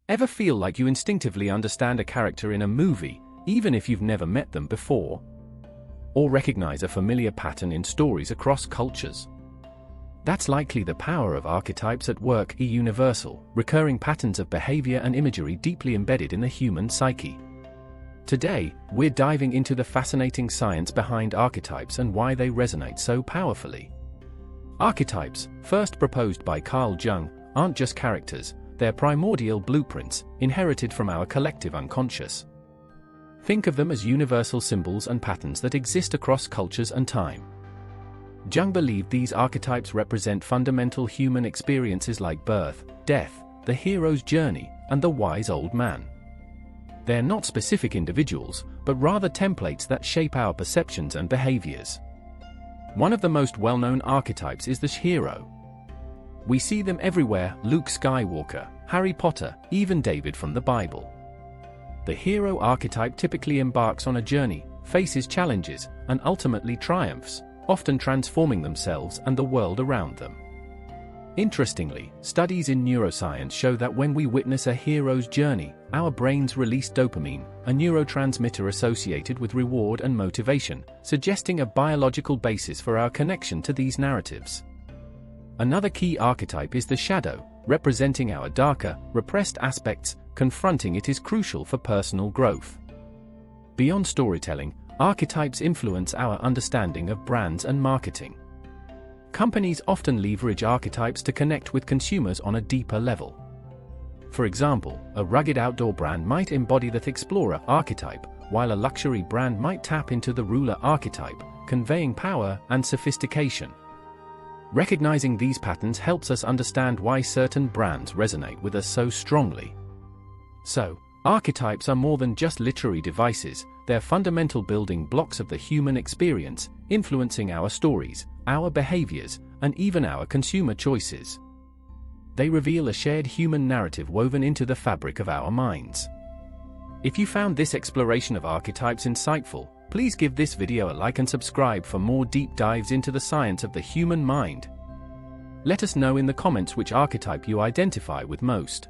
Ever feel like you instinctively understand a character in a movie, even if you've never met them before? Or recognize a familiar pattern in stories across cultures? That's likely the power of archetypes at work, universal, recurring patterns of behavior and imagery deeply embedded in the human psyche. Today, we're diving into the fascinating science behind archetypes and why they resonate so powerfully. Archetypes, first proposed by Carl Jung, aren't just characters, they're primordial blueprints, inherited from our collective unconscious. Think of them as universal symbols and patterns that exist across cultures and time. Jung believed these archetypes represent fundamental human experiences like birth, death, the hero's journey, and the wise old man. They're not specific individuals, but rather templates that shape our perceptions and behaviors. One of the most well-known archetypes is the hero. We see them everywhere: Luke Skywalker, Harry Potter, even David from the Bible. The hero archetype typically embarks on a journey, faces challenges, and ultimately triumphs, often transforming themselves and the world around them. Interestingly, studies in neuroscience show that when we witness a hero's journey, our brains release dopamine, a neurotransmitter associated with reward and motivation, suggesting a biological basis for our connection to these narratives. Another key archetype is the shadow, representing our darker, repressed aspects. Confronting it is crucial for personal growth. Beyond storytelling, archetypes influence our understanding of brands and marketing. Companies often leverage archetypes to connect with consumers on a deeper level. For example, a rugged outdoor brand might embody the explorer archetype, while a luxury brand might tap into the ruler archetype, conveying power and sophistication. Recognizing these patterns helps us understand why certain brands resonate with us so strongly. So, archetypes are more than just literary devices, they're fundamental building blocks of the human experience, influencing our stories, our behaviors, and even our consumer choices. They reveal a shared human narrative woven into the fabric of our minds. If you found this exploration of archetypes insightful, please give this video a like and subscribe for more deep dives into the science of the human mind. Let us know in the comments which archetype you identify with most.